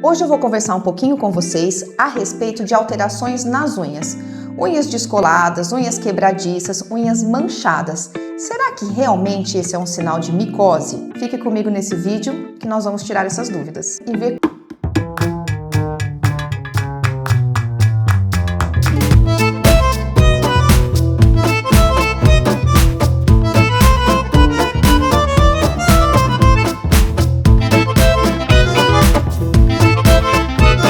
Hoje eu vou conversar um pouquinho com vocês a respeito de alterações nas unhas. Unhas descoladas, unhas quebradiças, unhas manchadas. Será que realmente esse é um sinal de micose? Fique comigo nesse vídeo que nós vamos tirar essas dúvidas e ver.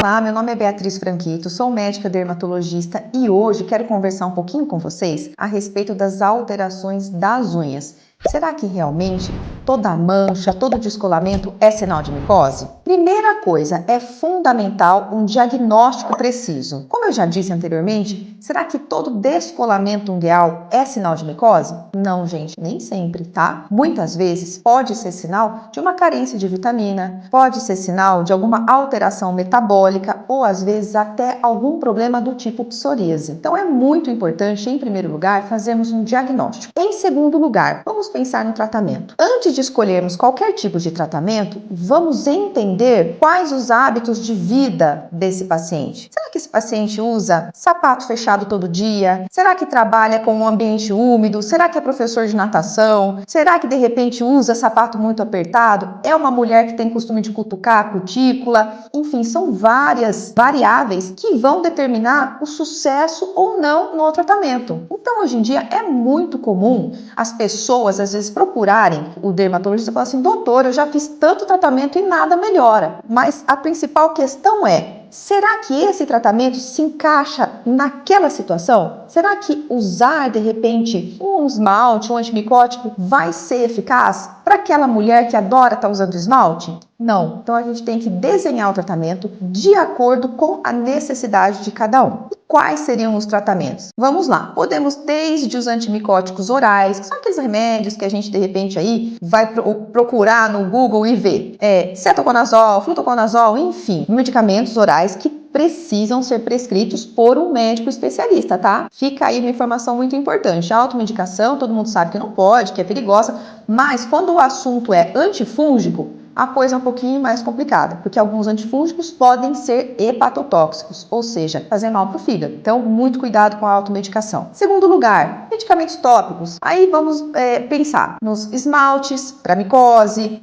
Olá, meu nome é Beatriz Franquito, sou médica dermatologista e hoje quero conversar um pouquinho com vocês a respeito das alterações das unhas. Será que realmente toda mancha, todo descolamento é sinal de micose? Primeira coisa, é fundamental um diagnóstico preciso. Como eu já disse anteriormente, será que todo descolamento ungueal é sinal de micose? Não, gente, nem sempre, tá? Muitas vezes pode ser sinal de uma carência de vitamina, pode ser sinal de alguma alteração metabólica ou às vezes até algum problema do tipo psoríase. Então é muito importante, em primeiro lugar, fazermos um diagnóstico. Em segundo lugar, vamos pensar no tratamento. Antes de escolhermos qualquer tipo de tratamento, vamos entender quais os hábitos de vida desse paciente. Será que esse paciente usa sapato fechado todo dia? Será que trabalha com um ambiente úmido? Será que é professor de natação? Será que de repente usa sapato muito apertado? É uma mulher que tem costume de cutucar a cutícula? Enfim, são várias variáveis que vão determinar o sucesso ou não no tratamento. Então, hoje em dia é muito comum as pessoas às vezes procurarem o dermatologista e falar assim: doutor, eu já fiz tanto tratamento e nada melhora. Mas a principal questão é: será que esse tratamento se encaixa naquela situação? Será que usar, de repente, um esmalte, um antimicótico vai ser eficaz para aquela mulher que adora estar usando esmalte? Não. Então a gente tem que desenhar o tratamento de acordo com a necessidade de cada um. E quais seriam os tratamentos? Vamos lá. Podemos desde os antimicóticos orais, que são aqueles remédios que a gente de repente aí vai procurar no Google e ver. Cetoconazol, flutoconazol, enfim, medicamentos orais que precisam ser prescritos por um médico especialista, tá? Fica aí uma informação muito importante. A automedicação, todo mundo sabe que não pode, que é perigosa, mas quando o assunto é antifúngico, a coisa é um pouquinho mais complicada, porque alguns antifúngicos podem ser hepatotóxicos, ou seja, fazer mal para o fígado. Então, muito cuidado com a automedicação. Segundo lugar, medicamentos tópicos. Aí vamos pensar nos esmaltes para micose,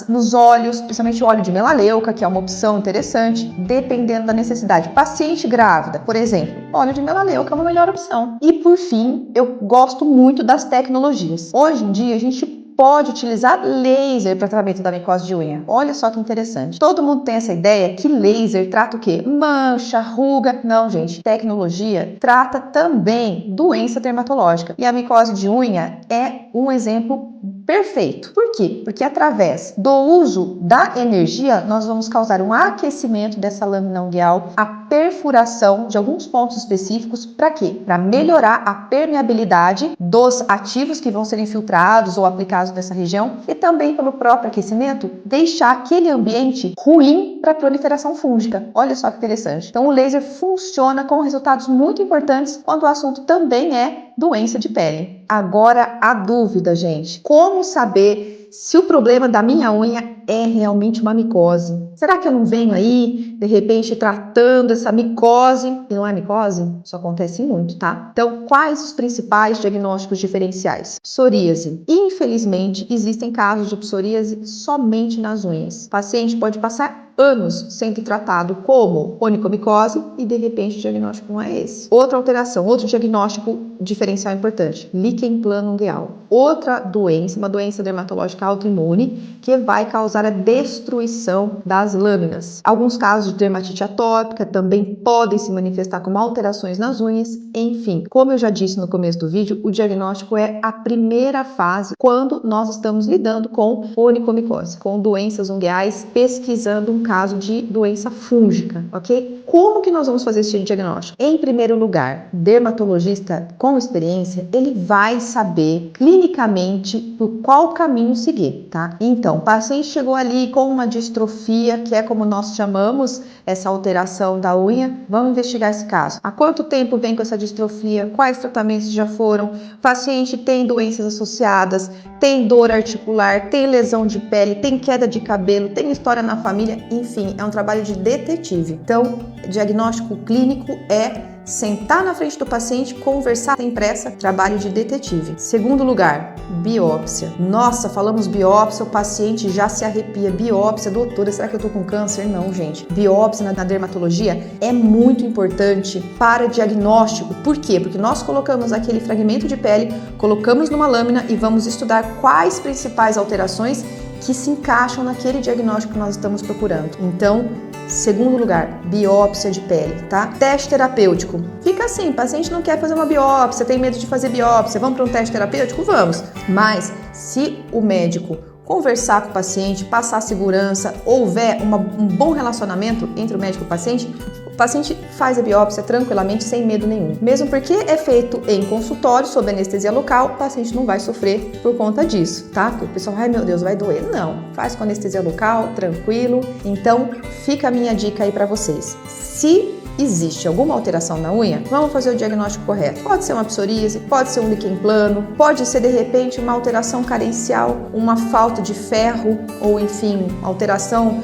nos óleos, principalmente o óleo de melaleuca, que é uma opção interessante, dependendo da necessidade. Paciente grávida, por exemplo, óleo de melaleuca é uma melhor opção. E por fim, eu gosto muito das tecnologias. Hoje em dia, a gente pode utilizar laser para tratamento da micose de unha. Olha só que interessante. Todo mundo tem essa ideia que laser trata o quê? Mancha, ruga. Não, gente. Tecnologia trata também doença dermatológica. E a micose de unha é um exemplo perfeito. Por quê? Porque através do uso da energia, nós vamos causar um aquecimento dessa lâmina ungueal, a perfuração de alguns pontos específicos. Para quê? Para melhorar a permeabilidade dos ativos que vão ser infiltrados ou aplicados nessa região e também pelo próprio aquecimento, deixar aquele ambiente ruim para a proliferação fúngica. Olha só que interessante. Então o laser funciona com resultados muito importantes quando o assunto também é doença de pele. Agora a dúvida, gente. Como saber se o problema da minha unha é realmente uma micose? Será que eu não venho aí, de repente, tratando essa micose? E não é micose? Isso acontece muito, tá? Então, quais os principais diagnósticos diferenciais? Psoríase. Infelizmente, existem casos de psoríase somente nas unhas. O paciente pode passar anos sendo tratado como onicomicose e de repente o diagnóstico não é esse. Outra alteração, outro diagnóstico diferencial importante, líquen plano ungueal. Outra doença, uma doença dermatológica autoimune que vai causar a destruição das lâminas. Alguns casos de dermatite atópica também podem se manifestar como alterações nas unhas. Enfim, como eu já disse no começo do vídeo, o diagnóstico é a primeira fase quando nós estamos lidando com onicomicose, com doenças ungueais, pesquisando um caso de doença fúngica, ok? Como que nós vamos fazer esse diagnóstico? Em primeiro lugar, dermatologista com experiência, ele vai saber clinicamente por qual caminho seguir, tá? Então, o paciente chegou chegou ali com uma distrofia, que é como nós chamamos essa alteração da unha, vamos investigar esse caso. Há quanto tempo vem com essa distrofia? Quais tratamentos já foram? O paciente tem doenças associadas, tem dor articular, tem lesão de pele, tem queda de cabelo, tem história na família, enfim, é um trabalho de detetive. Então, diagnóstico clínico é sentar na frente do paciente, conversar sem pressa, trabalho de detetive. Segundo lugar, biópsia. Nossa, falamos biópsia, o paciente já se arrepia. Biópsia, doutora, será que eu tô com câncer? Não, gente. Biópsia na dermatologia é muito importante para diagnóstico. Por quê? Porque nós colocamos aquele fragmento de pele, colocamos numa lâmina e vamos estudar quais principais alterações que se encaixam naquele diagnóstico que nós estamos procurando. Então, segundo lugar, biópsia de pele, tá? Teste terapêutico. Fica assim, o paciente não quer fazer uma biópsia, tem medo de fazer biópsia, vamos para um teste terapêutico? Vamos. Mas, se o médico conversar com o paciente, passar segurança, houver um bom relacionamento entre o médico e o paciente faz a biópsia tranquilamente, sem medo nenhum. Mesmo porque é feito em consultório, sob anestesia local, o paciente não vai sofrer por conta disso, tá? Porque o pessoal, ai meu Deus, vai doer. Não, faz com anestesia local, tranquilo. Então, fica a minha dica aí pra vocês. Se existe alguma alteração na unha, vamos fazer o diagnóstico correto. Pode ser uma psoríase, pode ser um líquen plano, pode ser de repente uma alteração carencial, uma falta de ferro ou enfim, alteração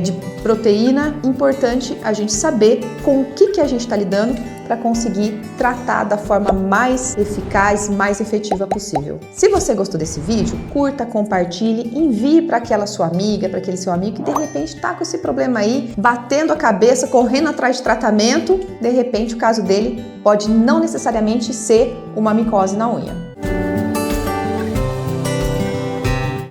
de proteína. Importante a gente saber com o que a gente está lidando para conseguir tratar da forma mais eficaz, mais efetiva possível. Se você gostou desse vídeo, curta, compartilhe, envie para aquela sua amiga, para aquele seu amigo que de repente está com esse problema aí, batendo a cabeça, correndo atrás de tratamento. De repente o caso dele pode não necessariamente ser uma micose na unha.